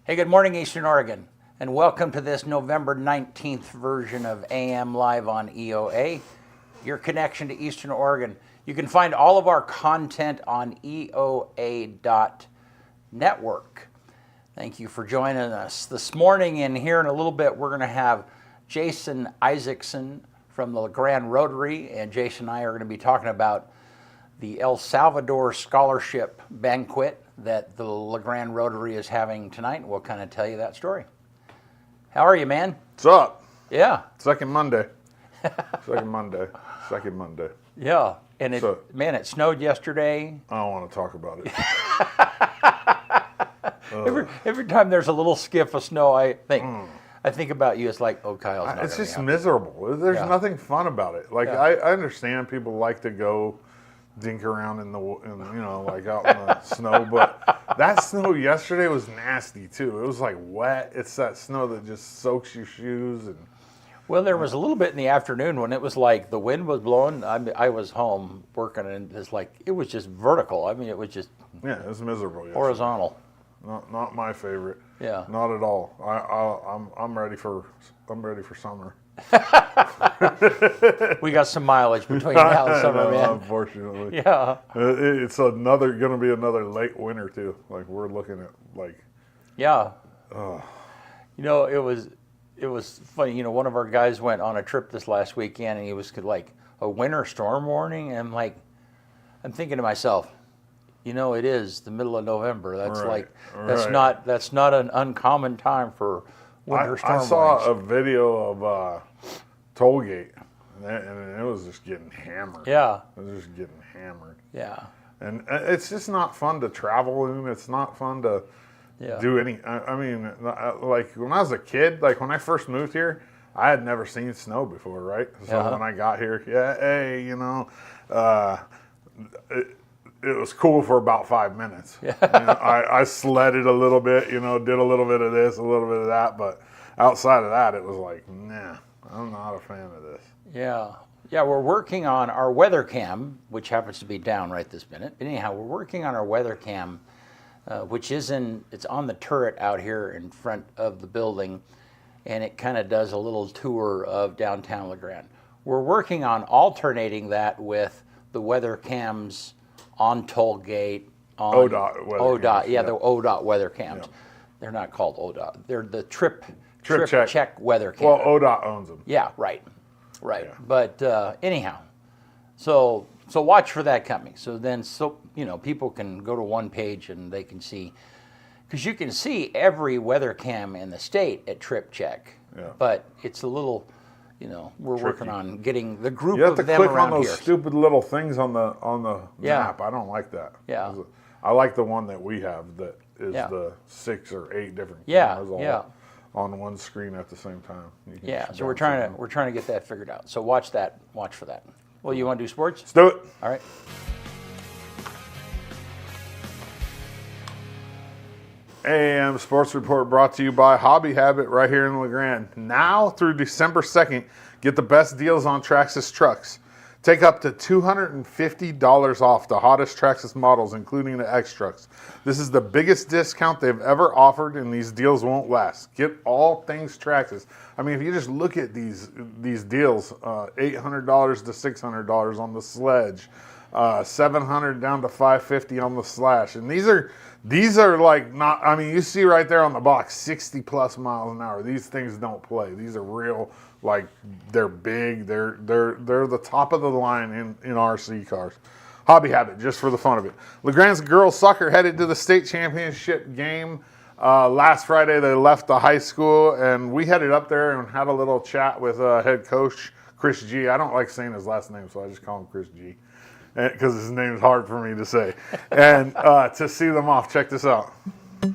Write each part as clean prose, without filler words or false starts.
Hey, good morning, Eastern Oregon, and welcome to this November 19th version of AM Live on EOA, your connection to Eastern Oregon. You can find all of our content on EOA.network. Thank you for joining us this morning, and here in a little bit we're going to have Jason Issacson from the LeGrand Rotary, and Jason and I are going to be talking about the El Salvador Scholarship Banquet that the LeGrand Rotary is having tonight, and we'll kind of tell you that story. How are you, man? What's up? Yeah. Second Monday. Second Monday. Yeah. And it snowed yesterday. I don't want to talk about it. Every time there's a little skiff of snow, I think about you. It's like, oh, Kyle's not It's just miserable. There's nothing fun about it. Like I understand people like to go dink around in the like out in the snow, but that snow yesterday was nasty too. It was like wet. It's that snow that just soaks your shoes. And well, there was a little bit in the afternoon when it was like the wind was blowing. I was home working, and it was just vertical. I mean, it was just it was miserable yesterday. Horizontal. Not my favorite. Yeah. Not at all. I'm ready for summer. We got some mileage between now and summer, man. Unfortunately. Yeah. It's going to be another late winter too. Like we're looking at like. Yeah. It was funny. One of our guys went on a trip this last weekend, and he was like a winter storm warning, and I'm thinking to myself, it is the middle of November. That's that's not an uncommon time for winter storm I saw warnings. a video of Tollgate, and it was just getting hammered. Yeah. It was just getting hammered. Yeah. And it's just not fun to travel in. It's not fun to do any. I mean, like when I was a kid, like when I first moved here, I had never seen snow before, right? So when I got here, it was cool for about 5 minutes. Yeah. I sledded a little bit, did a little bit of this, a little bit of that, but outside of that, it was like, nah, I'm not a fan of this. Yeah. Yeah, we're working on our weather cam, which happens to be down right this minute. Anyhow, we're working on our weather cam, which it's on the turret out here in front of the building, and it kind of does a little tour of downtown LeGrand. We're working on alternating that with the weather cams on Tollgate, on ODOT weather cams. The ODOT weather cams. Yeah. They're not called ODOT. They're the trip check weather cams. Well, ODOT owns them. Yeah, right. Yeah. But anyhow, so watch for that coming. So then, people can go to one page and they can see, because you can see every weather cam in the state at Trip Check. Yeah. But it's a little. We're working on getting the group of them around here. You have to click on those stupid little things on the map. I don't like that. Yeah. I like the one that we have that is the 6 or 8 different cameras all on one screen at the same time. So we're trying to get that figured out. So watch for that. Well, you want to do sports? Let's do it. All right. AM Sports Report brought to you by Hobby Habit right here in LeGrand. Now through December 2nd, get the best deals on Traxxas trucks. Take up to $250 off the hottest Traxxas models, including the X-Trucks. This is the biggest discount they've ever offered, and these deals won't last. Get all things Traxxas. I mean, if you just look at these deals, $800 to $600 on the Sledge, $700 down to $550 on the Slash, and these are like not. I mean, you see right there on the box, 60 plus miles an hour. These things don't play. These are real. Like they're big. They're the top of the line in RC cars. Hobby Habit, just for the fun of it. LeGrand's girls soccer headed to the state championship game last Friday. They left the high school, and we headed up there and had a little chat with head coach Chris G. I don't like saying his last name, so I just call him Chris G. Because his name is hard for me to say. And to see them off, check this out. We're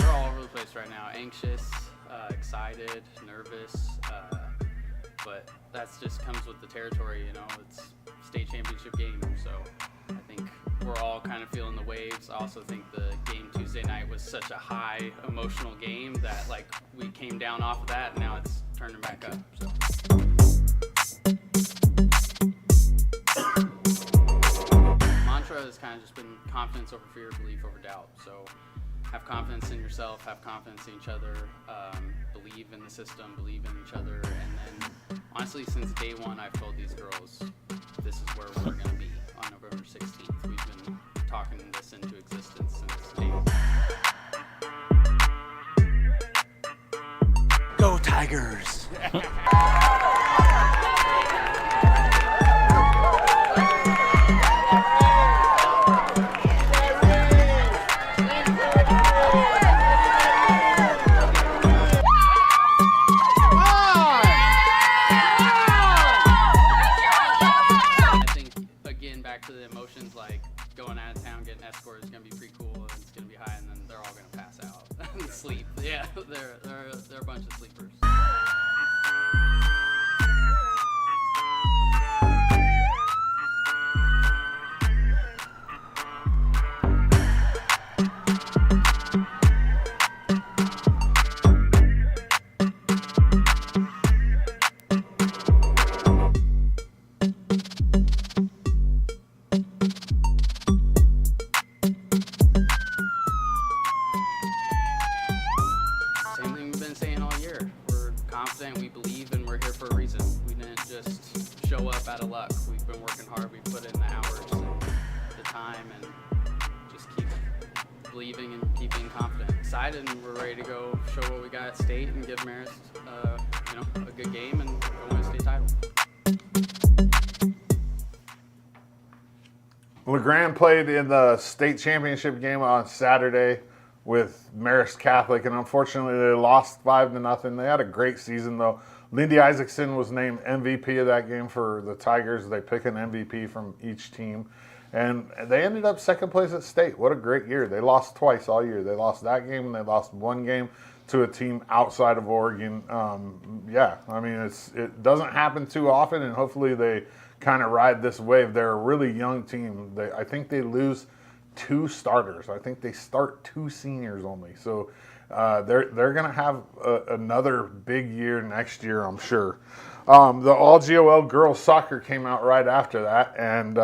all over the place right now. Anxious, excited, nervous. But that just comes with the territory, It's state championship game. So I think we're all kind of feeling the waves. I also think the game Tuesday night was such a high emotional game that we came down off of that, and now it's turning back up. So. Mantra is kind kind of just been confidence over fear, belief over doubt. So have confidence in yourself, have confidence in each other, believe in the system, believe in each other. And then honestly, since day one, I've told these girls, this is where we're going to be on November 16th. We've been talking this into existence since day one. Go Tigers! To the emotions, like going out of town, getting escorted is gonna be pretty cool, and it's gonna be high, and then they're all gonna pass out and sleep. Yeah, they're a bunch of sleepers. We believe, and we're here for a reason. We didn't just show up out of luck. We've been working hard. We put in the hours and the time, and just keep believing and keep being confident. Excited, and we're ready to go show what we got at state and give Marist, a good game and go win a state title. LeGrand played in the state championship game on Saturday with Marist Catholic, and unfortunately they lost 5-0. They had a great season though. Lindy Issacson was named MVP of that game for the Tigers. They pick an MVP from each team, and they ended up second place at state. What a great year. They lost twice all year. They lost that game, and they lost one game to a team outside of Oregon. It doesn't happen too often, and hopefully they kind of ride this wave. They're a really young team. I think they lose 2 starters. I think they start 2 seniors only. So they're going to have another big year next year, I'm sure. The All-GOL girls soccer came out right after that, and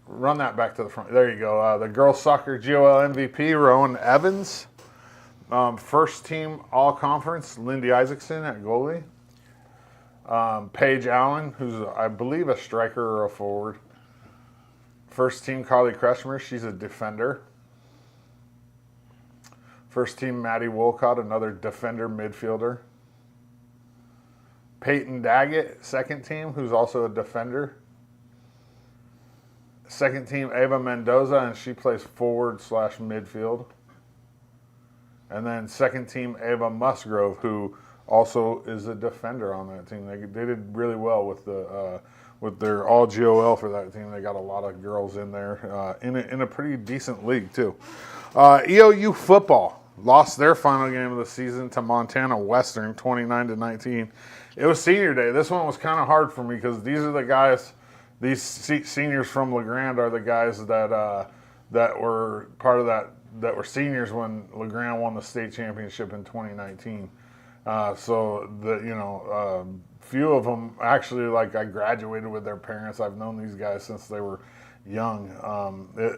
run that back to the front. There you go. The girls soccer GOL MVP, Rowan Evans. First team all-conference, Lindy Issacson at goalie. Paige Allen, who's, I believe, a striker or a forward. First team, Carly Kretschmer, she's a defender. First team, Maddie Wolcott, another defender midfielder. Peyton Daggett, second team, who's also a defender. Second team, Ava Mendoza, and she plays forward/midfield. And then second team, Ava Musgrove, who also is a defender on that team. They did really well with their all-GOL for that team. They got a lot of girls in there in a pretty decent league, too. EOU football lost their final game of the season to Montana Western, 29-19. It was senior day. This one was kind of hard for me because these are the guys, these seniors from LeGrand are the guys that were part of that were seniors when LeGrand won the state championship in 2019. Few of them actually, I graduated with their parents. I've known these guys since they were young.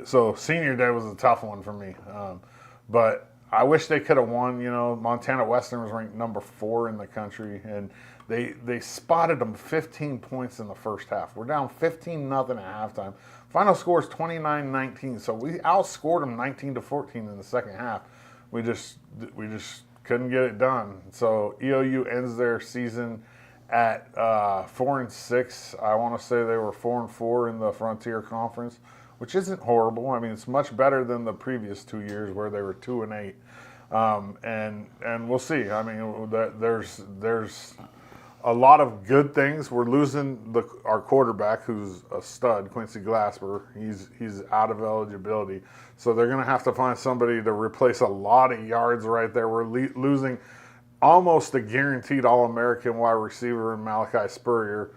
So senior day was a tough one for me. But I wish they could have won. Montana Western was ranked number 4 in the country, and they spotted them 15 points in the first half. We're down 15-0 at halftime. Final score is 29-19. So we outscored them 19-14 in the second half. We just couldn't get it done. So EOU ends their season at 4-6. I want to say they were 4-4 in the Frontier Conference, which isn't horrible. I mean, it's much better than the previous 2 years where they were 2-8. And we'll see. I mean, there's a lot of good things. We're losing our quarterback, who's a stud, Quincy Glasper. He's out of eligibility, so they're going to have to find somebody to replace a lot of yards right there. We're losing almost a guaranteed All-American wide receiver in Malachi Spurrier.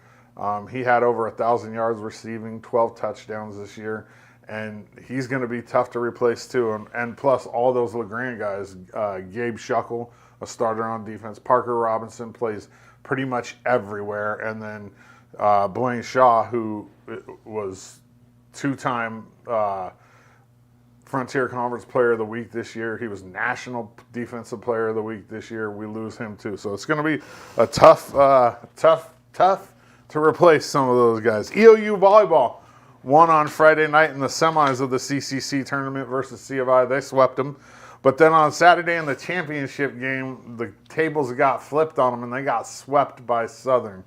He had over 1,000 yards receiving, 12 touchdowns this year, and he's going to be tough to replace too. And plus all those LeGrand guys, Gabe Shuckle, a starter on defense, Parker Robinson plays pretty much everywhere, and then Blaine Shaw, who was two-time Frontier Conference Player of the Week this year. He was National Defensive Player of the Week this year. We lose him too. So it's going to be a tough to replace some of those guys. EOU Volleyball won on Friday night in the semis of the CCC tournament versus C of I. They swept them. But then on Saturday in the championship game, the tables got flipped on them and they got swept by Southern.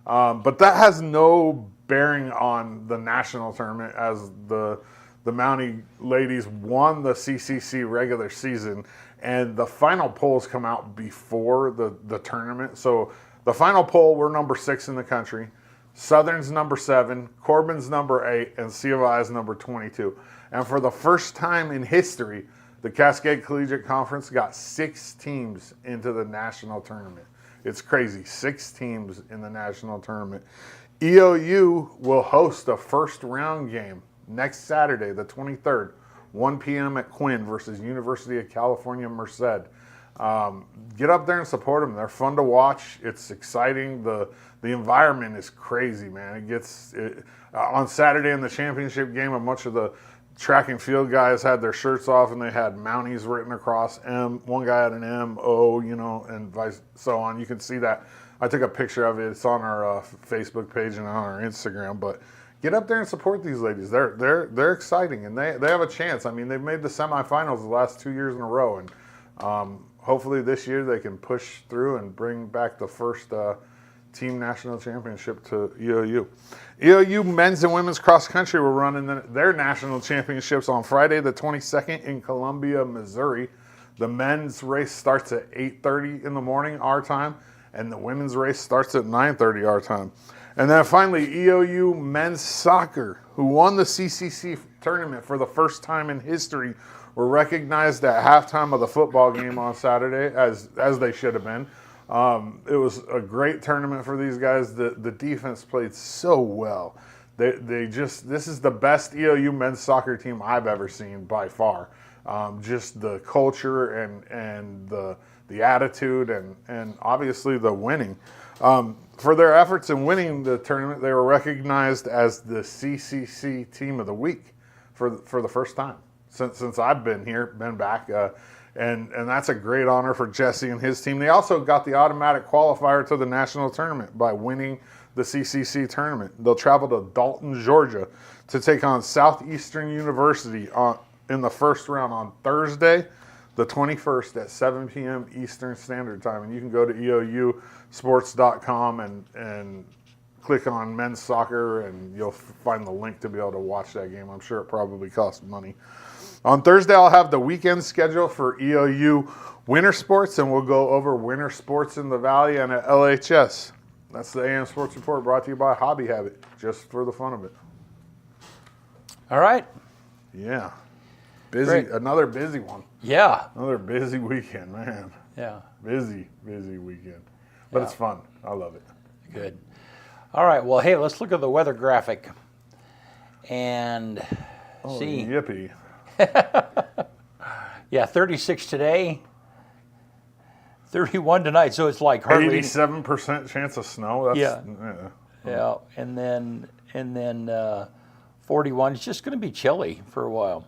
But that has no bearing on the national tournament, as the Mountie ladies won the CCC regular season, and the final polls come out before the tournament. So the final poll, we're number 6 in the country. Southern's number 7, Corbin's number 8, and C of I's number 22. And for the first time in history, the Cascade Collegiate Conference got 6 teams into the national tournament. It's crazy, 6 teams in the national tournament. EOU will host a first round game next Saturday, the 23rd, 1 p.m. at Quinn versus University of California, Merced. Get up there and support them. They're fun to watch. It's exciting. The environment is crazy, man. On Saturday in the championship game, a bunch of the track and field guys had their shirts off and they had Mounties written across M. One guy had an M, O, and vice so on. You can see that. I took a picture of it. It's on our Facebook page and on our Instagram. But get up there and support these ladies. They're exciting and they have a chance. I mean, they've made the semifinals the last 2 years in a row, and hopefully this year they can push through and bring back the first team national championship to EOU. EOU men's and women's cross country will run in their national championships on Friday the 22nd in Columbia, Missouri. The men's race starts at 8:30 in the morning our time, and the women's race starts at 9:30 our time. And then finally, EOU men's soccer, who won the CCC tournament for the first time in history, were recognized at halftime of the football game on Saturday, as they should have been. It was a great tournament for these guys. The defense played so well. This is the best EOU men's soccer team I've ever seen by far. Just the culture and the attitude and obviously the winning. For their efforts in winning the tournament, they were recognized as the CCC Team of the Week for the first time since I've been back. And that's a great honor for Jesse and his team. They also got the automatic qualifier to the national tournament by winning the CCC tournament. They'll travel to Dalton, Georgia to take on Southeastern University in the first round on Thursday, the 21st at 7 p.m. Eastern Standard Time. And you can go to EOUsports.com and click on men's soccer, and you'll find the link to be able to watch that game. I'm sure it probably costs money. On Thursday, I'll have the weekend schedule for EOU winter sports, and we'll go over winter sports in the Valley and at LHS. That's the AM Sports Report brought to you by Hobby Habit, just for the fun of it. All right. Yeah. Busy. Great. Another busy one. Yeah. Another busy weekend, man. Yeah. Busy weekend. But It's fun. I love it. Good. All right. Well, hey, let's look at the weather graphic and see. Yippee. Yeah, 36 today, 31 tonight. So it's like hardly 87% chance of snow. That's, yeah. And then 41. It's just going to be chilly for a while.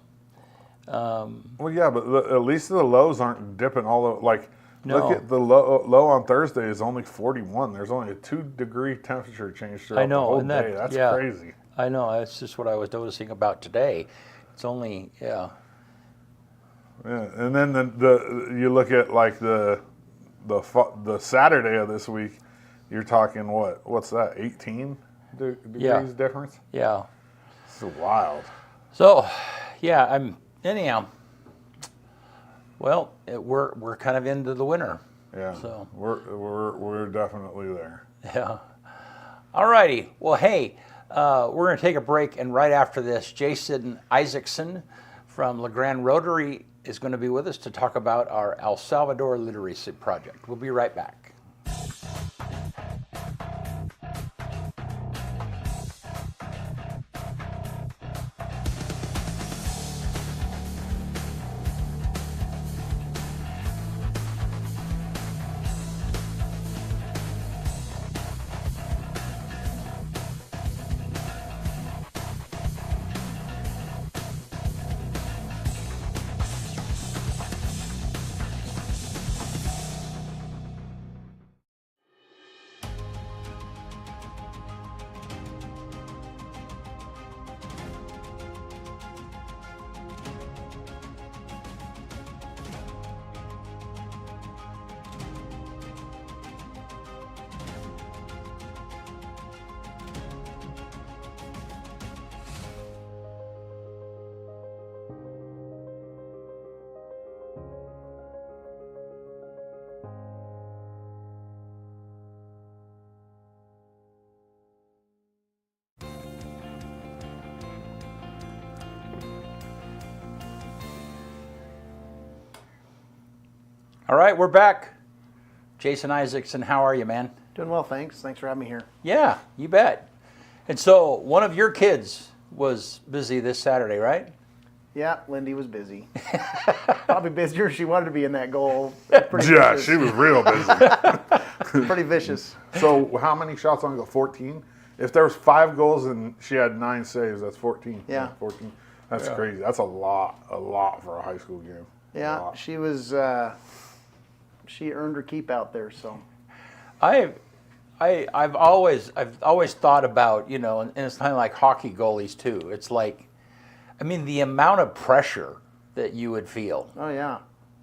Well, yeah, but at least the lows aren't dipping all over. Like, No. look at the low on Thursday is only 41. There's only a 2-degree temperature change throughout the whole day. That's crazy. I know. That's just what I was noticing about today. It's only, Yeah, and then you look at like the Saturday of this week, you're talking what's that, 18 degrees difference? Yeah. It's wild. So, yeah, anyhow. Well, we're kind of into the winter. Yeah. So we're definitely there. Yeah. All righty. Well, hey, we're going to take a break, and right after this, Jason Issacson from LeGrand Rotary is going to be with us to talk about our El Salvador Literacy Project. We'll be right back. All right, we're back. Jason Issacson, how are you, man? Doing well, thanks. Thanks for having me here. Yeah, you bet. And so one of your kids was busy this Saturday, right? Yeah, Lindy was busy. Probably busier. She wanted to be in that goal. Pretty Yeah, vicious. she was real busy. Pretty vicious. So how many shots on goal? 14? If there was 5 goals and she had 9 saves, that's 14. Yeah. 14. That's crazy. That's a lot for a high school game. A Yeah, lot. she was. She earned her keep out there. So I've always thought about, you know, and it's kind of like hockey goalies too. It's like, I mean, the amount of pressure that you would feel oh yeah.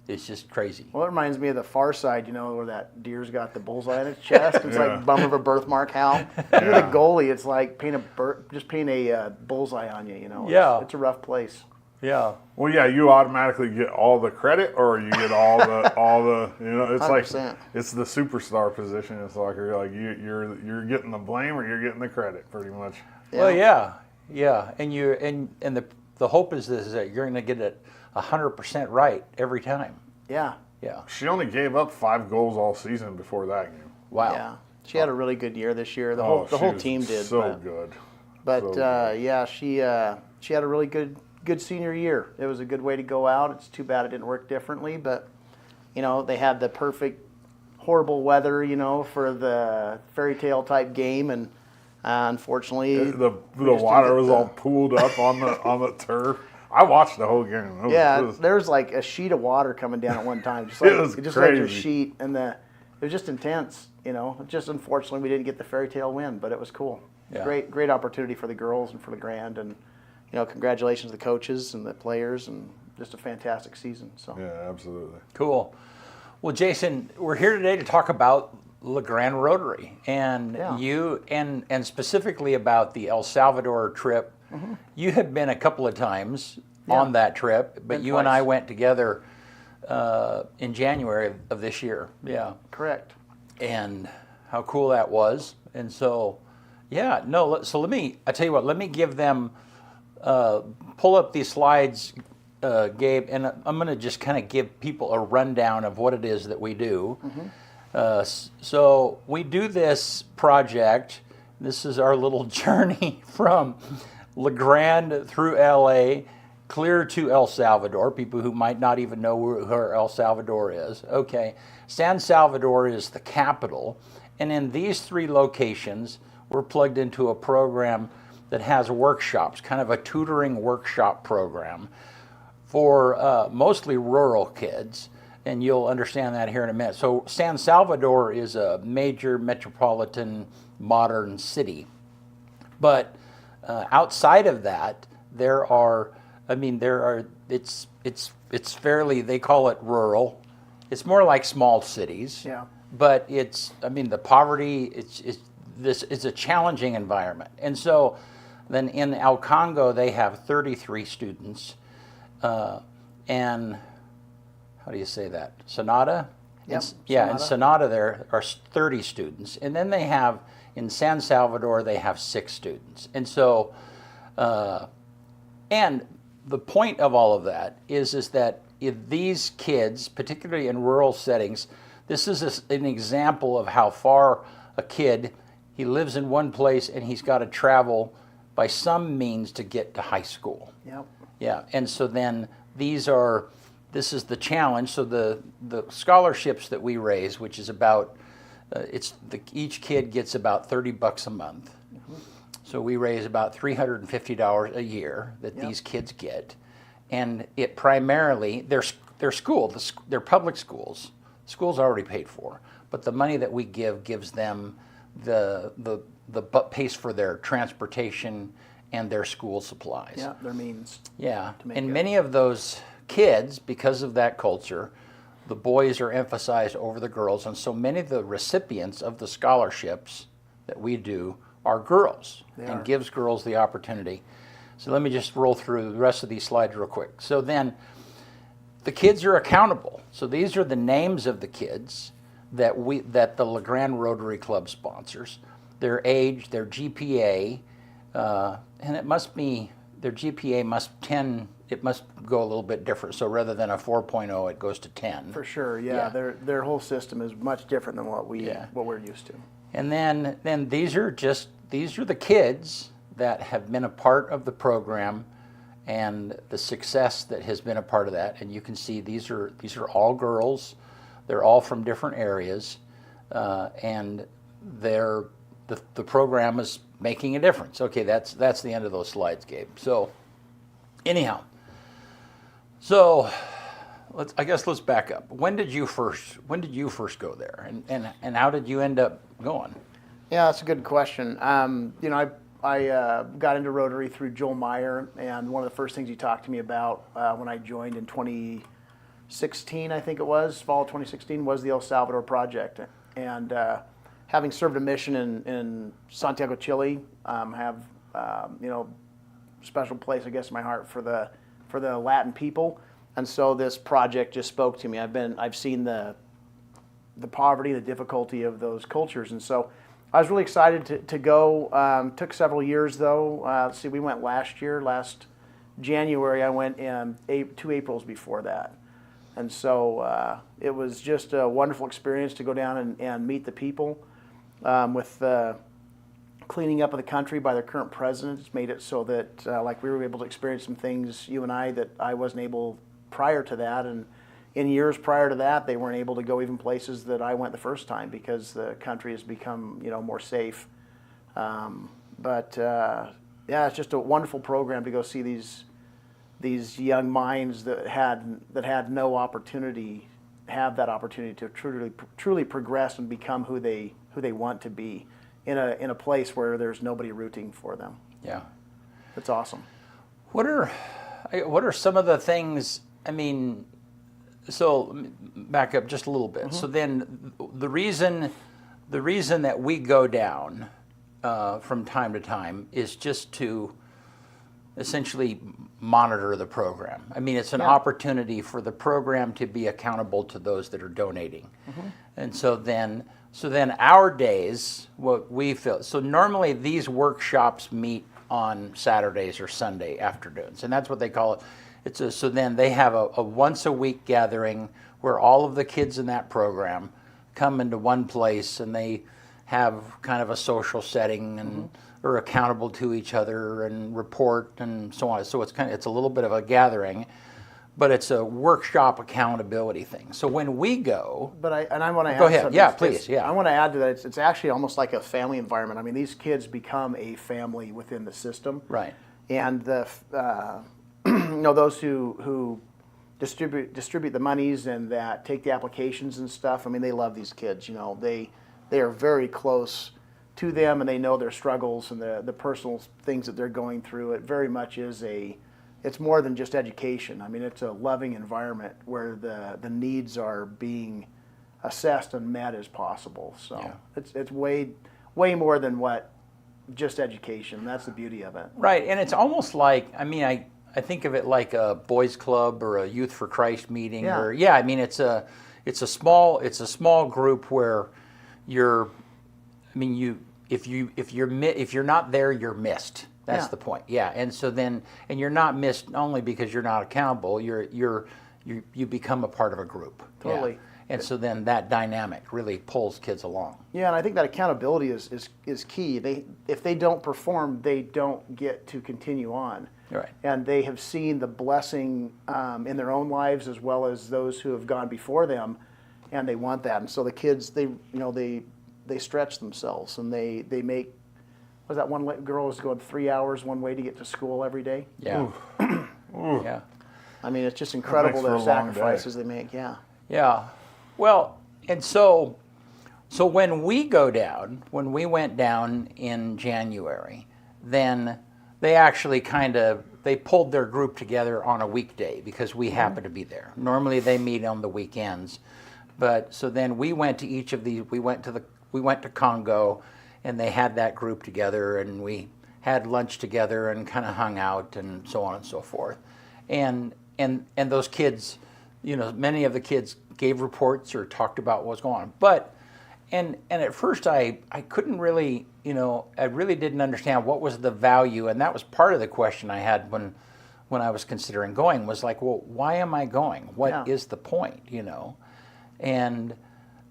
is just crazy. Well, it reminds me of the Far Side. You know, where that deer's got the bullseye in its chest. It's Yeah. like bum of a birthmark, Hal. You're the goalie. It's like paint a bullseye on you. You know. Yeah. It's a rough place. Yeah. Well, yeah, you automatically get all the credit, or you get all the you know. It's 100%. like it's the superstar position. It's like you're getting the blame or you're getting the credit, pretty much. Well, yeah, and the hope is this, is that you're going to get it 100% right every time. Yeah. Yeah. She only gave up 5 goals all season before that game. Wow. Yeah. She had a really good year this year. The she whole was team did. so good. But So good. yeah, she had a really good senior year. It was a good way to go out. It's too bad it didn't work differently, but you know, they had the perfect horrible weather, you know, for the fairy tale type game, and unfortunately The we just didn't water get was all pooled up on the turf. I watched the whole game. yeah, It was- there was like a sheet of water coming down at one time, just like It was just like a crazy. sheet, and it was just intense, you know. Just unfortunately we didn't get the fairy tale win, but it was cool. Yeah. Great opportunity for the girls and for the Grand, and you know, congratulations to the coaches and the players, and just a fantastic season. So yeah, absolutely. Cool. Well, Jason, we're here today to talk about LeGrand Rotary, and Yeah. you and specifically about the El Salvador trip. You had been a couple of times on that trip, but Been you and twice. I went together in January of this year. Yeah. correct. And how cool that was. And so, yeah, no, so I tell you what, let me give them, pull up these slides, Gabe, and I'm going to just kind of give people a rundown of what it is that we do. So we do this project. This is our little journey from LeGrand through LA, clear to El Salvador, people who might not even know where El Salvador is. Okay, San Salvador is the capital, and in these 3 locations, we're plugged into a program that has workshops, kind of a tutoring workshop program for mostly rural kids, and you'll understand that here in a minute. So San Salvador is a major metropolitan modern city, but outside of that, it's fairly, they call it rural. It's more like small cities. Yeah. But the poverty, it's a challenging environment. And so then in El Congo, they have 33 students. And how do you say that? Sonata? Yep, Yeah, in Sonata. Sonata there are 30 students. And then they have, in San Salvador, they have 6 students. And so, and the point of all of that is that if these kids, particularly in rural settings, this is an example of how far a kid, he lives in one place and he's got to travel by some means to get to high school. Yep. Yeah, and so then this is the challenge. So the scholarships that we raise, which is about, each kid gets about $30 a month. So we raise about $350 a year that these kids get, and it primarily they're public schools. School's already paid for, but the money that we gives them the pays for their transportation and their school supplies. Yeah, their means. Yeah, make and it. many of those kids, because of that culture, the boys are emphasized over the girls, and so many of the recipients of the scholarships that we do are girls, and gives girls the opportunity. So let me just roll through the rest of these slides real quick. So then the kids are accountable. So these are the names of the kids that the LeGrand Rotary Club sponsors, their age, their GPA, and it must be, their GPA must 10 it must go a little bit different. So rather than a 4.0, it goes to 10. For sure, yeah. Yeah. Their whole system is much different than what Yeah. we're used to. And then these are the kids that have been a part of the program and the success that has been a part of that. And you can see these are all girls. They're all from different areas, and the program is making a difference. Okay, that's the end of those slides, Gabe. So anyhow, so I guess let's back up. When did you first go there, and how did you end up going? Yeah, that's a good question. You know, I got into Rotary through Joel Meyer, and one of the first things he talked to me about when I joined in 2016, I think it was, fall of 2016, was the El Salvador Project. And having served a mission in Santiago, Chile, have, you know, special place, I guess, in my heart for the Latin people. And so this project just spoke to me. I've seen the poverty, the difficulty of those cultures. And so I was really excited to go. Took several years though. Let's see, we went last January. I went 2 Aprils before that. And so it was just a wonderful experience to go down and meet the people. With cleaning up of the country by their current president, it's made it so that like we were able to experience some things, you and I, that I wasn't able prior to that. And in years prior to that, they weren't able to go even places that I went the first time because the country has become, you know, more safe. Yeah, it's just a wonderful program to go see these young minds that had no opportunity, have that opportunity to truly progress and become who they want to be in a place where there's nobody rooting for them. Yeah, It's awesome. what are some of the things? I mean, so back up just a little bit. So then the reason that we go down from time to time is just to essentially monitor the program. I mean, it's an opportunity for the program to be accountable to those that are donating. And so then our days, what we feel, so normally these workshops meet on Saturdays or Sunday afternoons, and that's what they call it. So then they have a once a week gathering where all of the kids in that program come into one place, and they have kind of a social setting and are accountable to each other and report and so on. So it's a little bit of a gathering, but it's a workshop accountability thing. So when we go, I want to add go ahead. something. Yeah, please. Yeah. I want to add to that. It's actually almost like a family environment. I mean, these kids become a family within the system. Right. And the you know, those who distribute the monies and that take the applications and stuff. I mean, they love these kids. You know, they are very close to them, and they know their struggles and the personal things that they're going through. It very much is it's more than just education. I mean, it's a loving environment where the needs are being assessed and met as possible. So Yeah. it's way more than what just education. That's the beauty of it. Right, and it's almost like, I mean, I think of it like a boys club or a Youth for Christ meeting. Yeah. Or I mean, it's a small group where you're, I mean, if you're not there, you're missed. That's Yeah. the point. Yeah, and so then, and you're not missed only because you're not accountable. You become a part of a group. Totally. Yeah. And so then that dynamic really pulls kids along. Yeah, and I think that accountability is key. If they don't perform, they don't get to continue on. Right. And they have seen the blessing in their own lives as well as those who have gone before them, and they want that. And so the kids, they stretch themselves, and they make. Was that one girl was going 3 hours one way to get to school every day? Yeah. Yeah. I mean, it's just incredible for the a long sacrifices they make. Yeah. Yeah. Well, and so when we went down in January, then they actually they pulled their group together on a weekday because we happened to be there. Normally they meet on the weekends, but so then we went to each of these. We went to Congo, and they had that group together, and we had lunch together and kind of hung out and so on and so forth, and those kids, you know, many of the kids gave reports or talked about what was going on. But and at first I couldn't really, you know, I really didn't understand what was the value, and that was part of the question I had when I was considering going was like, well, why am I going? What is Yeah. the point,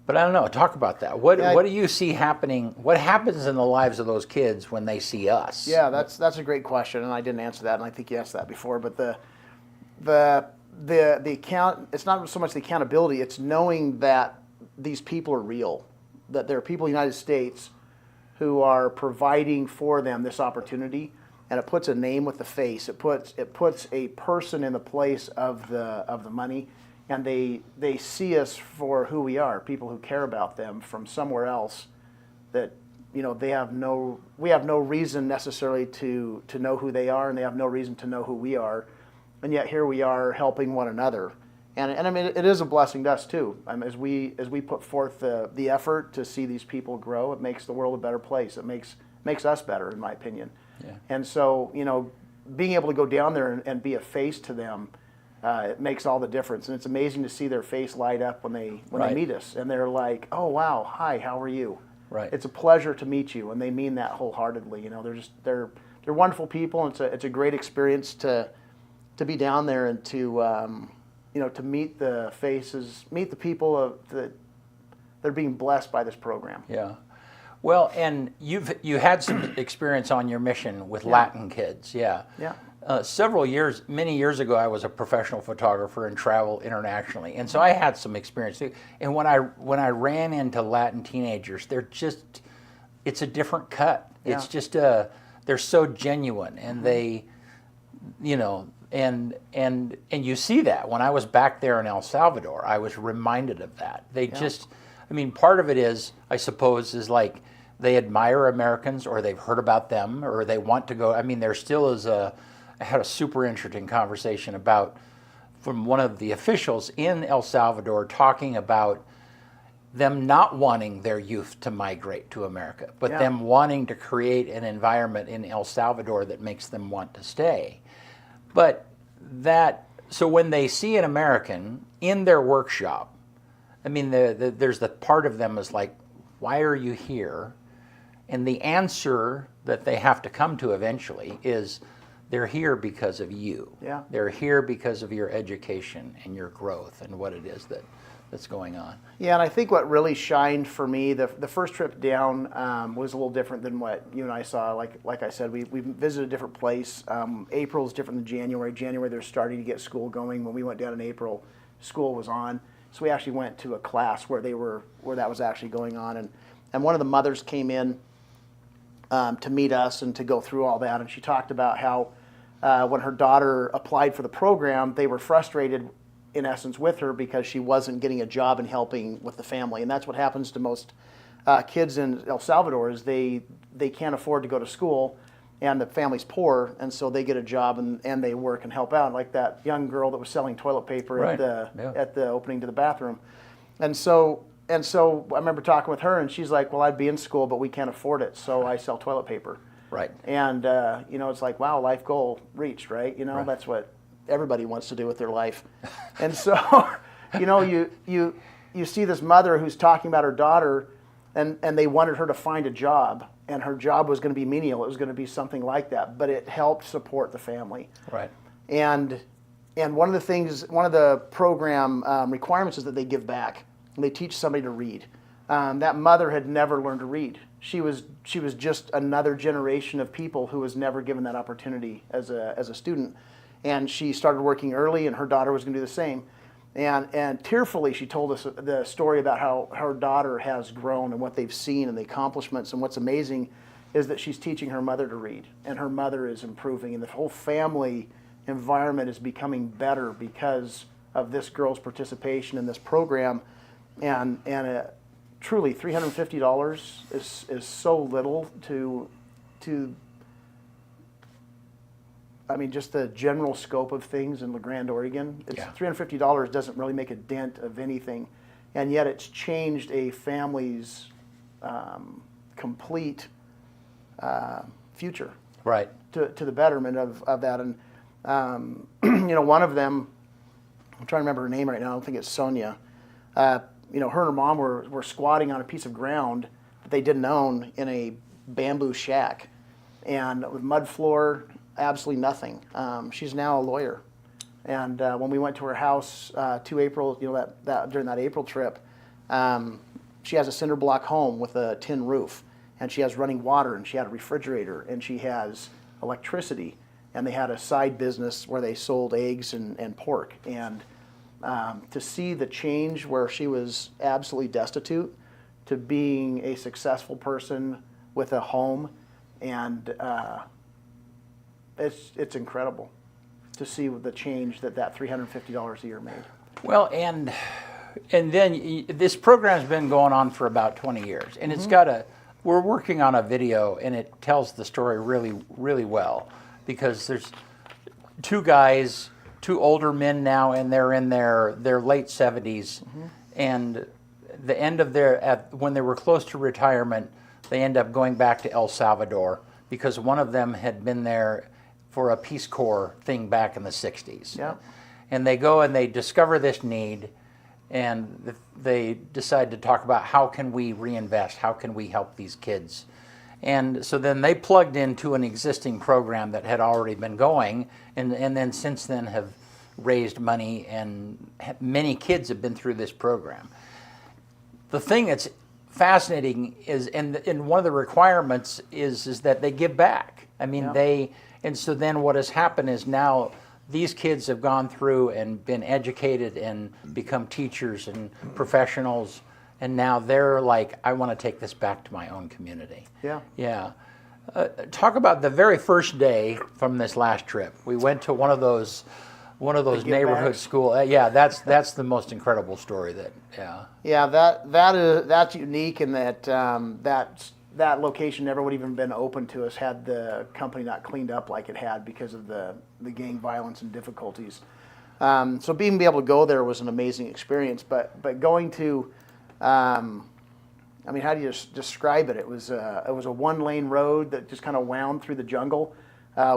But I don't know. Talk about that. What do you see happening? What happens in the lives of those kids when they see us? Yeah, that's a great question, and I didn't answer that, and I think you asked that before. But the account, it's not so much the accountability; it's knowing that these people are real, that there are people in the United States who are providing for them this opportunity, and it puts a name with the face. It puts a person in the place of the money, and they see us for who we are, people who care about them from somewhere else. That we have no reason necessarily to know who they are, and they have no reason to know who we are, and yet here we are helping one another. And I mean, it is a blessing to us too. As we put forth the effort to see these people grow, it makes the world a better place. It makes us better, in my opinion. Yeah. And so, being able to go down there and be a face to them, it makes all the difference. And it's amazing to see their face light up when they meet us, and they're like, "Oh wow, hi, how are you?" Right. It's a pleasure to meet you, and they mean that wholeheartedly. They're wonderful people, and it's a great experience to be down there and to meet the faces, meet the people that are being blessed by this program. Yeah. Well, and you had some experience on your mission with Latin kids. Yeah. Yeah. Many years ago, I was a professional photographer and traveled internationally, and so I had some experience too. And when I ran into Latin teenagers, it's a different cut. Yeah. It's just they're so genuine, and they, and you see that. When I was back there in El Salvador, I was reminded of that. Part of it is, I suppose, is like they admire Americans, or they've heard about them, or they want to go. I mean, there still is I had a super interesting conversation from one of the officials in El Salvador talking about them not wanting their youth to migrate to America, but them wanting to create an environment in El Salvador that makes them want to stay. So when they see an American in their workshop, I mean, there's the part of them is like, why are you here? And the answer that they have to come to eventually is, they're here because of you. Yeah. They're here because of your education and your growth and what it is that's going on. Yeah, and I think what really shined for me, the first trip down was a little different than what you and I saw. Like I said, we visited a different place. April is different than January. January, they're starting to get school going. When we went down in April, school was on. So we actually went to a class where that was actually going on. And one of the mothers came in to meet us and to go through all that. And she talked about how when her daughter applied for the program, they were frustrated, in essence, with her because she wasn't getting a job and helping with the family. And that's what happens to most kids in El Salvador, is they can't afford to go to school, and the family's poor, and so they get a job and they work and help out. Like that young girl that was selling toilet paper Right. at the opening to the bathroom. And so I remember talking with her, and she's like, well, I'd be in school, but we can't afford it, so I sell toilet paper. Right. And, it's like, wow, life goal reached, right? Right. That's what everybody wants to do with their life. And so, you see this mother who's talking about her daughter, and they wanted her to find a job, and her job was going to be menial. It was going to be something like that, but it helped support the family. Right. And one of the program requirements is that they give back, and they teach somebody to read. That mother had never learned to read. She was just another generation of people who was never given that opportunity as a student. And she started working early, and her daughter was going to do the same. And tearfully, she told us the story about how her daughter has grown and what they've seen and the accomplishments. And what's amazing is that she's teaching her mother to read, and her mother is improving, and the whole family environment is becoming better because of this girl's participation in this program. And truly, $350 is so little to just the general scope of things in LeGrand, Oregon. $350 doesn't really make a dent of anything, and yet it's changed a family's complete future. Right. To the betterment of that. And one of them, I'm trying to remember her name right now. I don't think it's Sonia. Her and her mom were squatting on a piece of ground that they didn't own in a bamboo shack, and with mud floor, absolutely nothing. She's now a lawyer. And when we went to her house 2 April, that during that April trip, she has a cinder block home with a tin roof, and she has running water, and she had a refrigerator, and she has electricity, and they had a side business where they sold eggs and pork. And to see the change where she was absolutely destitute to being a successful person with a home, and it's incredible to see the change that $350 a year made. Well, and then this program's been going on for about 20 years, and it's got we're working on a video, and it tells the story really, really well, because there's two guys, two older men now, and they're in their late 70s, and the end of when they were close to retirement, they end up going back to El Salvador because one of them had been there for a Peace Corps thing back in the 60s. Yeah. And they go and they discover this need, and they decide to talk about how can we reinvest, how can we help these kids. And so then they plugged into an existing program that had already been going, and then since then have raised money, and many kids have been through this program. The thing that's fascinating is, and one of the requirements is that they give back. I mean, and so then what has happened is now these kids have gone through and been educated and become teachers and professionals, and now they're like, I want to take this back to my own community. Yeah. Yeah. Talk about the very first day from this last trip. We went to one of those neighborhood backs. school. That's the most incredible story. Yeah, that's unique in that that location never would even been open to us had the company not cleaned up like it had because of the gang violence and difficulties. So being able to go there was an amazing experience. But going to, I mean, how do you describe it? It was a 1-lane road that just kind of wound through the jungle.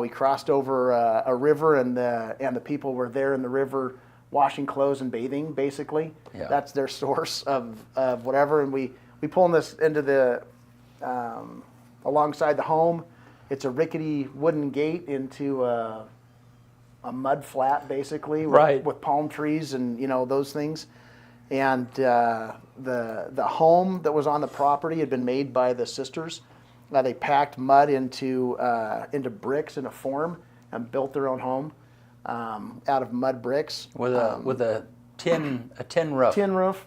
We crossed over a river, and the people were there in the river washing clothes and bathing, basically. Yeah. That's their source of whatever. And we pull this into the alongside the home. It's a rickety wooden gate into a mud flat, basically, with palm trees and those things. And the home that was on the property had been made by the sisters. They packed mud into bricks in a form and built their own home out of mud bricks with a tin roof. Tin roof.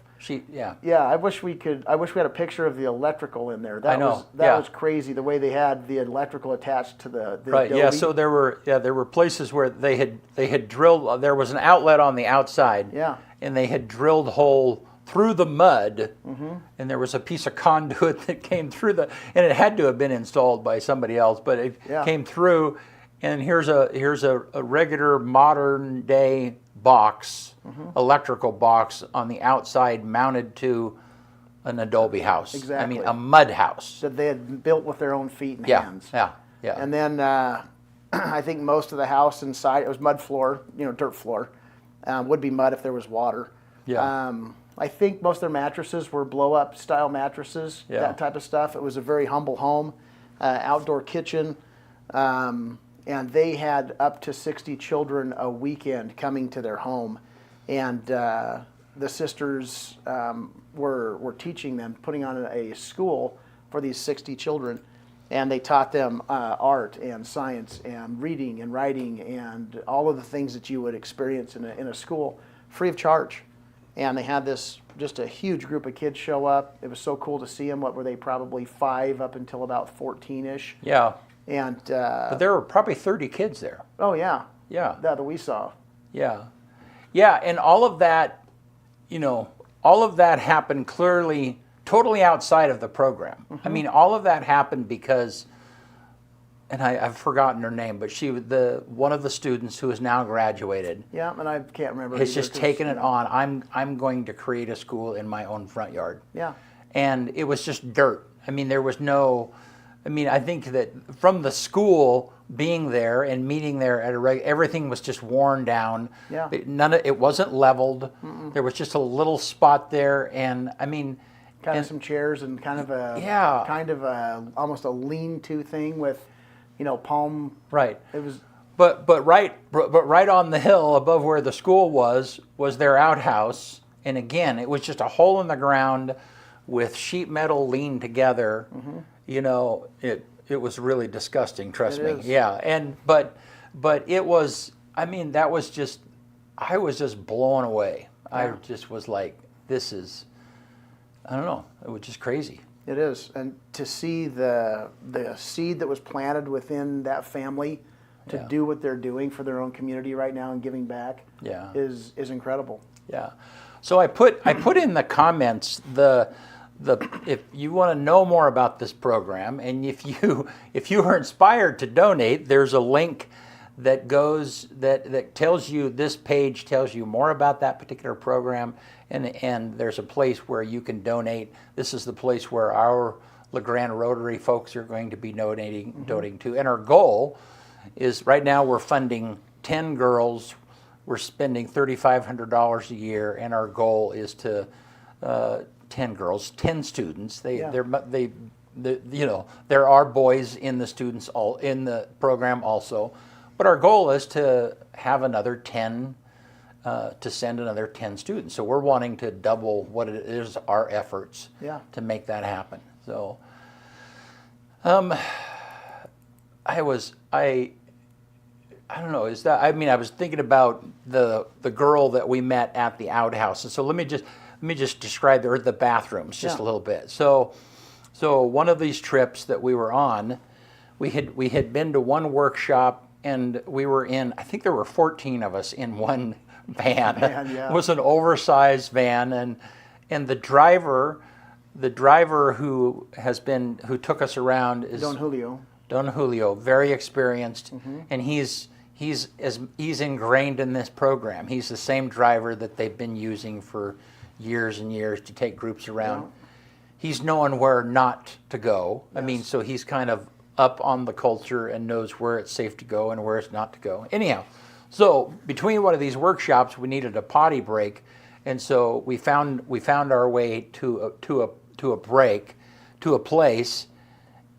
Yeah. Yeah, I wish we had a picture of the electrical in there. That I know. That was crazy, the way they had the electrical attached to the right. adobe. Yeah. So there were places where they had drilled. There was an outlet on the outside. Yeah. And they had drilled a hole through the mud, and there was a piece of conduit that came through and it had to have been installed by somebody else, but it came through, and here's a regular modern day box, electrical box on the outside mounted to an adobe house. Exactly. I mean, a mud house. That they had built with their own feet and Yeah, hands. yeah. And then I think most of the house inside, it was mud floor, dirt floor. Would be mud if there was water. Yeah. I think most of their mattresses were blow-up style mattresses, that type of stuff. It was a very humble home, outdoor kitchen, and they had up to 60 children a weekend coming to their home, and the sisters were teaching them, putting on a school for these 60 children, and they taught them art and science and reading and writing and all of the things that you would experience in a school, free of charge. And they had just a huge group of kids show up. It was so cool to see them. What were they, probably 5 up until about 14-ish? Yeah. And but there were probably 30 kids there. oh yeah, Yeah. that we saw. Yeah. Yeah, and all of that happened clearly totally outside of the program. I mean, all of that happened because, and I've forgotten her name, but one of the students who is now graduated. Yeah, and I can't remember. Has either, just 'cause, taken it on. I'm going to create a school in my own front yard. Yeah. And it was just dirt. I mean, there was no. I mean, I think that from the school being there and meeting there at everything was just worn down. Yeah. It wasn't leveled. There was just a little spot there, and I mean. Kind of some chairs and kind of a almost a lean-to thing with palm. Right. It was. But right on the hill above where the school was their outhouse, and again, it was just a hole in the ground with sheet metal leaned together. It was really disgusting. Trust It me. is. Yeah, but it was. I mean, that was just. I was just blown away. I just was like, this is. I don't know. It was just crazy. It is, and to see the seed that was planted within that family to do what they're doing for their own community right now and giving back is incredible. Yeah. So I put in the comments the if you want to know more about this program, and if you are inspired to donate, there's a link that goes that tells you, this page tells you more about that particular program, and there's a place where you can donate. This is the place where our LeGrand Rotary folks are going to be donating to, and our goal is, right now we're funding 10 girls. We're spending $3,500 a year, and our goal is to 10 girls, 10 students. There are boys in the students all in the program also, but our goal is to have another 10, to send another 10 students. So we're wanting to double what it is, our efforts to make that happen. So I don't know. I was thinking about the girl that we met at the outhouse, and so let me just describe the bathrooms just a little bit. So one of these trips that we were on, we had been to one workshop, and we were in. I think there were 14 of us in one van. It was an oversized van, and the driver who took us around is Don Julio, very experienced, and he's ingrained in this program. He's the same driver that they've been using for years and years to take groups around. Yeah. He's knowing where not to go. Yes. I mean, so he's kind of up on the culture and knows where it's safe to go and where it's not to go. Anyhow, so between one of these workshops, we needed a potty break, and so we found our way to a place,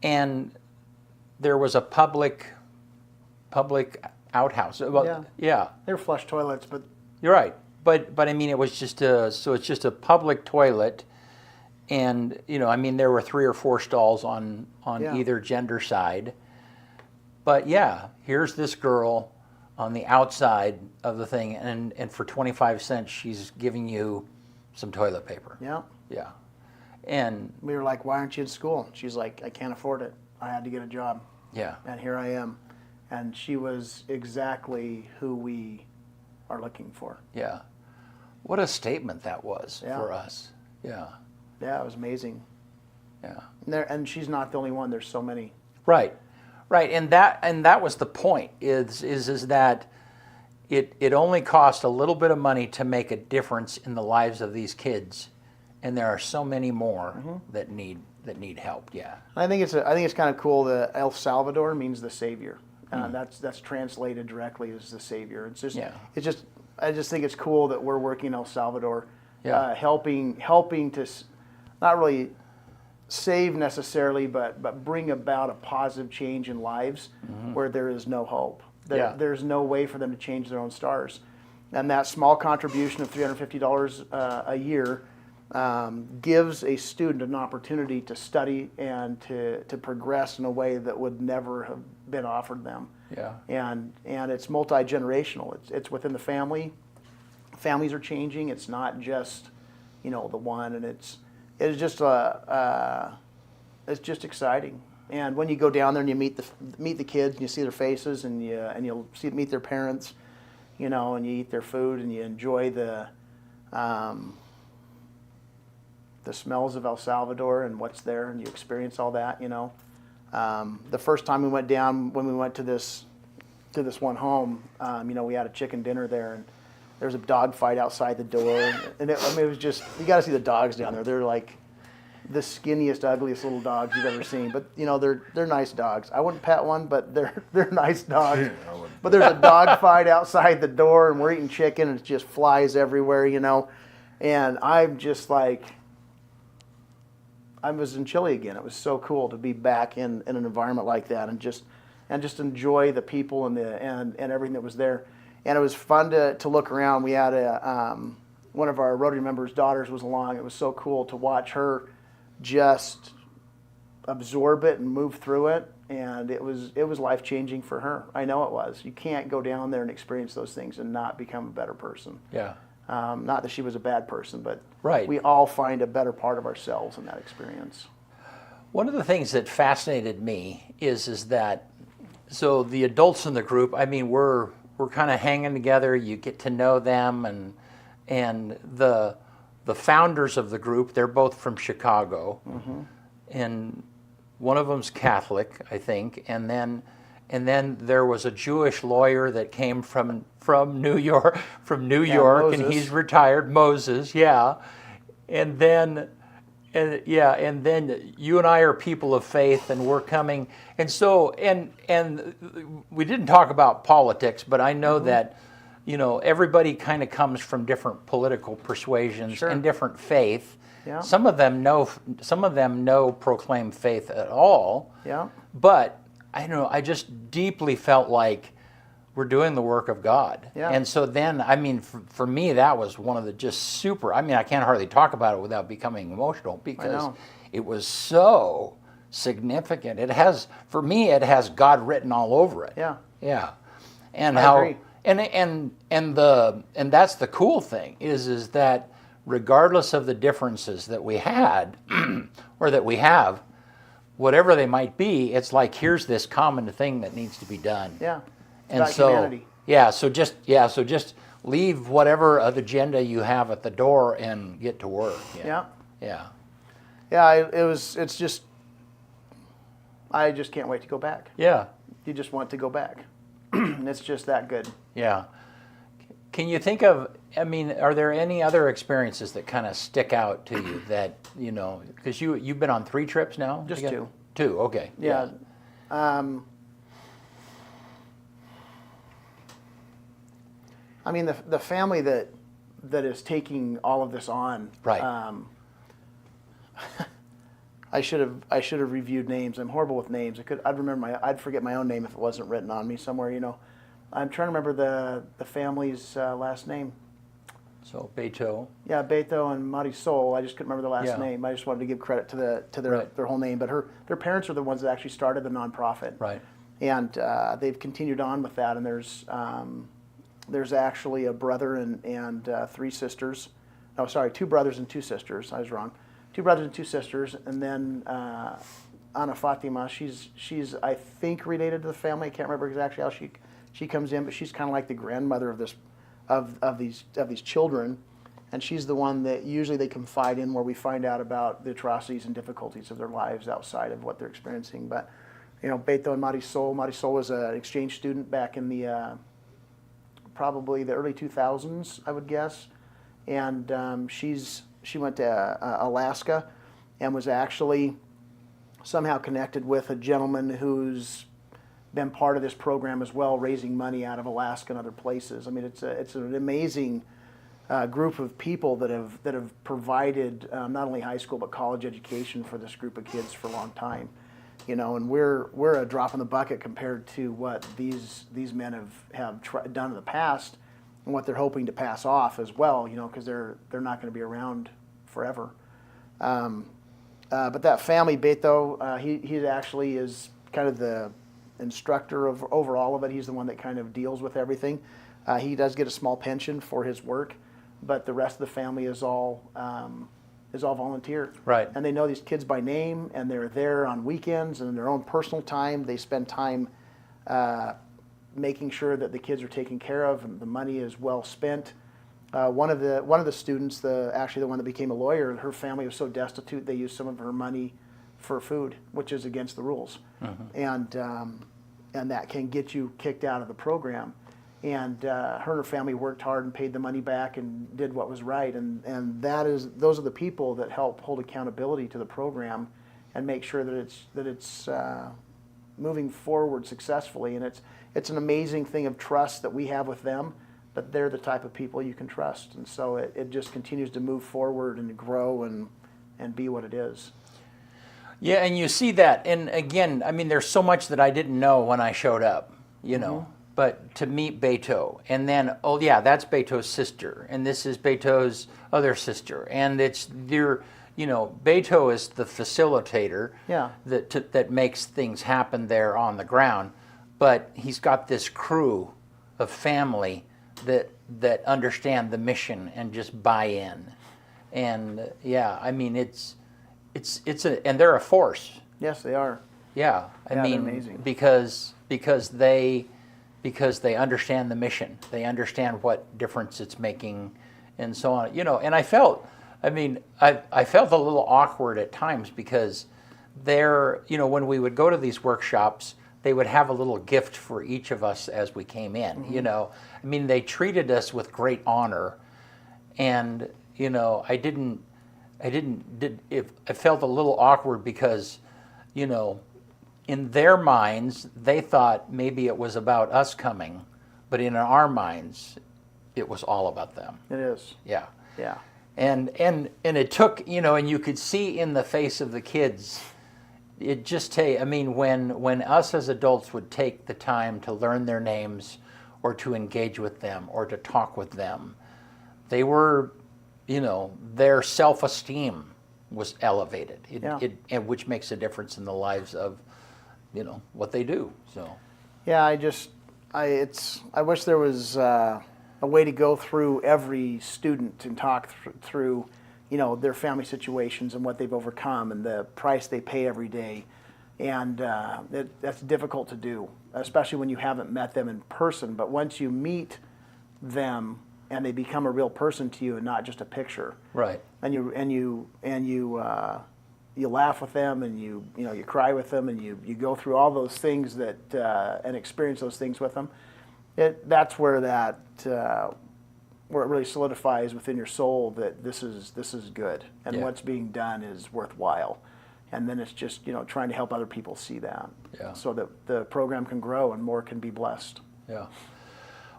and there was a public outhouse. Yeah. They're flush toilets, but you're right. But I mean, it was just it's just a public toilet, and there were 3 or 4 stalls on either gender side. But here's this girl on the outside of the thing, and for 25 cents, she's giving you some toilet paper. Yeah. Yeah. And we were like, "Why aren't you in school?" She's like, "I can't afford it. I had to get a job." Yeah. And here I am. And she was exactly who we are looking for. Yeah. What a statement that was for us. Yeah. Yeah, it was amazing. Yeah. And she's not the only one. There's so many. Right. And that was the point, is that it only cost a little bit of money to make a difference in the lives of these kids, and there are so many more that need help. Yeah. I think it's kind of cool that El Salvador means the Savior. That's translated directly as the Savior. I just think it's cool that we're working in El Salvador, helping to not really save necessarily, but bring about a positive change in lives where there is no hope. There's no way for them to change their own stars, and that small contribution of $350 a year gives a student an opportunity to study and to progress in a way that would never have been offered them. Yeah. And it's multi-generational. It's within the family. Families are changing. It's not just, the one, and it's just exciting. And when you go down there and you meet the kids and you see their faces and you'll meet their parents, and you eat their food and you enjoy the smells of El Salvador and what's there, and you experience all that, The first time we went down, when we went to this one home, we had a chicken dinner there, and there was a dog fight outside the door, and it was just, you got to see the dogs down there. They're like the skinniest, ugliest little dogs you've ever seen, but they're nice dogs. I wouldn't pet one, but they're nice dogs. But there's a dog fight outside the door, and we're eating chicken, and it just flies everywhere, and I'm just like, I was in Chile again. It was so cool to be back in an environment like that, and just and just enjoy the people and and everything that was there. And it was fun to look around. We had one of our Rotary members' daughters was along. It was so cool to watch her just absorb it and move through it. And it was life-changing for her. I know it was. You can't go down there and experience those things and not become a better person. Yeah. Not that she was a bad person, but Right. we all find a better part of ourselves in that experience. One of the things that fascinated me is that, so the adults in the group, I mean, we're kind of hanging together. You get to know them, and the founders of the group, they're both from Chicago, and one of them's Catholic, I think, and then there was a Jewish lawyer that came from New York, and Moses. he's retired, Moses, yeah, and then you and I are people of faith, and we're coming, and so and we didn't talk about politics, but I know that, you know, everybody kind of comes from different political persuasions Sure. and different faith. Yeah. Some of them no proclaim faith at all. Yeah. But I don't know, I just deeply felt like we're doing the work of God. Yeah. And so then, I mean, for me, that was one of the just super, I mean, I can't hardly talk about it without becoming emotional because know. it was so significant. It has, for me, it has God written all over it. Yeah. Yeah. And I how, agree. and that's the cool thing is that regardless of the differences that we had or that we have, whatever they might be, it's like here's this common thing that needs to be done. Yeah. It's And about so humanity. so just leave whatever agenda you have at the door and get to work. Yeah. Yeah. Yeah. It's just, I just can't wait to go back. Yeah. You just want to go back. It's just that good. Yeah. Can you think of, I mean, are there any other experiences that kind of stick out to you that, you know, because you've been on 3 trips now? Just together? 2. 2, okay. Yeah. I mean, the family that is taking all of this on. Right. I should have reviewed names. I'm horrible with names. I'd forget my own name if it wasn't written on me somewhere. You know, I'm trying to remember the family's last name. So Beto. Yeah, Beto and Marisol. I just couldn't remember the last Yeah. name. I just wanted to give credit to their Right. their whole name. But their parents are the ones that actually started the nonprofit. Right. And they've continued on with that. And there's actually a brother and 3 sisters. No, sorry, 2 brothers and 2 sisters. I was wrong. 2 brothers and 2 sisters. And then Ana Fatima, she's I think related to the family. I can't remember exactly how she comes in, but she's kind of like the grandmother of this of these children. And she's the one that usually they confide in where we find out about the atrocities and difficulties of their lives outside of what they're experiencing. But, you know, Beto and Marisol. Marisol was an exchange student back in the probably the early 2000s, I would guess. And she went to Alaska and was actually somehow connected with a gentleman who's been part of this program as well, raising money out of Alaska and other places. I mean, it's an amazing group of people that have provided not only high school but college education for this group of kids for a long time. You know, and we're a drop in the bucket compared to what these men have done in the past, and what they're hoping to pass off as well. You know, because they're not going to be around forever. But that family, Beto, he actually is kind of the instructor over all of it. He's the one that kind of deals with everything. He does get a small pension for his work, but the rest of the family is all volunteer. Right. And they know these kids by name, and they're there on weekends and in their own personal time. They spend time making sure that the kids are taken care of and the money is well spent. One of the students, actually the one that became a lawyer, her family was so destitute they used some of her money for food, which is against the rules, and that can get you kicked out of the program. And her and her family worked hard and paid the money back and did what was right. And those are the people that help hold accountability to the program and make sure that it's moving forward successfully. And it's an amazing thing of trust that we have with them, but they're the type of people you can trust. And so it just continues to move forward and grow and be what it is. Yeah, and you see that. And again, I mean, there's so much that I didn't know when I showed up, you know. But to meet Beto, and then, oh yeah, that's Beto's sister, and this is Beto's other sister, and it's their, you know, Beto is the facilitator Yeah. that makes things happen there on the ground, but he's got this crew of family that understand the mission and just buy in, and yeah, I mean it's and they're a force. Yes, they are. Yeah, I Yeah, they're mean amazing. because they understand the mission. They understand what difference it's making and so on. You know, and I felt a little awkward at times because you know, when we would go to these workshops, they would have a little gift for each of us as we came in, you know. I mean, they treated us with great honor, and you know, I felt a little awkward because, you know, in their minds, they thought maybe it was about us coming, but in our minds, it was all about them. It is. Yeah. Yeah. And it took, you know, and you could see in the face of the kids, it just I mean, when us as adults would take the time to learn their names or to engage with them or to talk with them, they were, you know, their self-esteem was elevated, which makes a difference in the lives of, you know, what they do. So Yeah, I wish there was a way to go through every student and talk through, you know, their family situations and what they've overcome and the price they pay every day. And that's difficult to do, especially when you haven't met them in person. But once you meet them and they become a real person to you and not just a picture, right. and you laugh with them, and you cry with them, and you go through all those things that and experience those things with them. That's where where it really solidifies within your soul that this is good, and what's being done is worthwhile. And then it's just, you know, trying to help other people see that, so that the program can grow and more can be blessed. Yeah.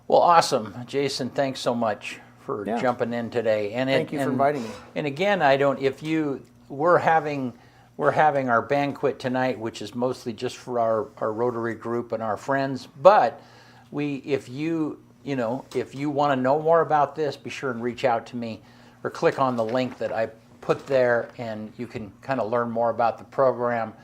Well, awesome, Jason. Thanks so much for jumping in today. And Thank you for inviting me. And again, we're having our banquet tonight, which is mostly just for our Rotary group and our friends. But if you want to know more about this, be sure and reach out to me or click on the link that I put there, and you can kind of learn more about the program.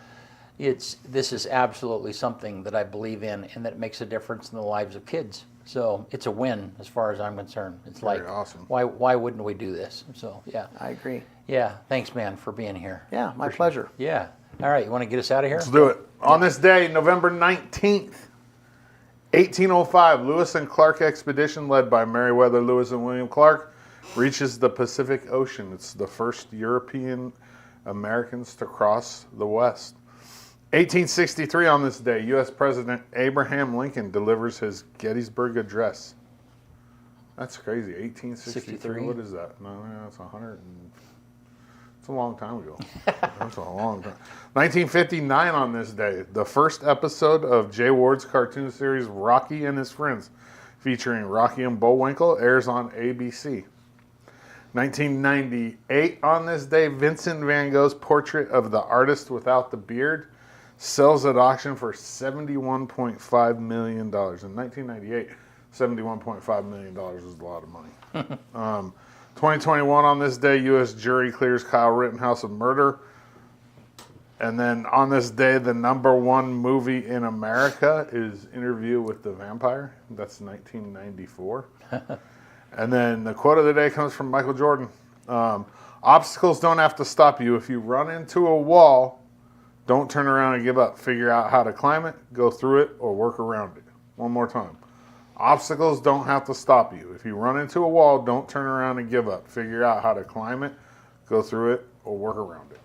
This is absolutely something that I believe in, and that makes a difference in the lives of kids. So it's a win as far as I'm concerned. It's Very like, awesome. Why wouldn't we do this? So yeah. I agree. Yeah, thanks, man, for being here. Yeah, my pleasure. Yeah. All right, you want to get us out of here? Let's do it. On this day, November 19th, 1805, Lewis and Clark expedition led by Meriwether Lewis and William Clark reaches the Pacific Ocean. It's the first European Americans to cross the West. 1863, on this day, U.S. President Abraham Lincoln delivers his Gettysburg Address. That's crazy. 1863. What is that? No, that's 100. It's a long time ago. That's a long time. 1959, on this day, the first episode of Jay Ward's cartoon series Rocky and His Friends, featuring Rocky and Bullwinkle, airs on ABC. 1998, on this day, Vincent van Gogh's portrait of the artist without the beard sells at auction for $71.5 million. In 1998, $71.5 million is a lot of money. 2021, on this day, U.S. jury clears Kyle Rittenhouse of murder. And then on this day, the #1 movie in America is Interview with the Vampire. That's 1994. And then the quote of the day comes from Michael Jordan. Obstacles don't have to stop you. If you run into a wall, don't turn around and give up. Figure out how to climb it, go through it, or work around it. One more time. Obstacles don't have to stop you. If you run into a wall, don't turn around and give up. Figure out how to climb it, go through it, or work around it.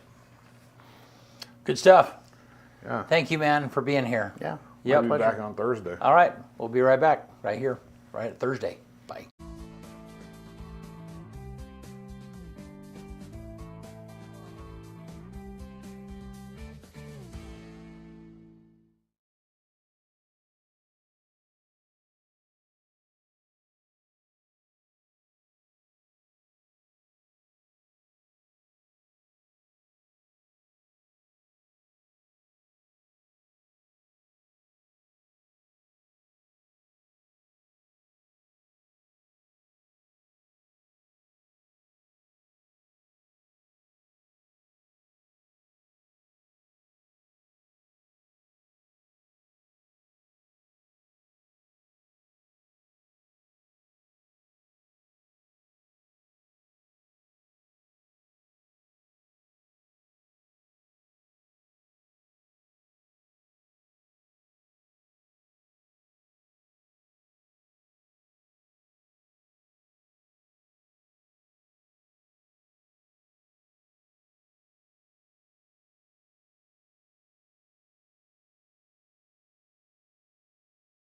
Good stuff. Yeah. Thank you, man, for being here. Yeah. We'll be back on Thursday. All right. We'll be right back right here, right at Thursday.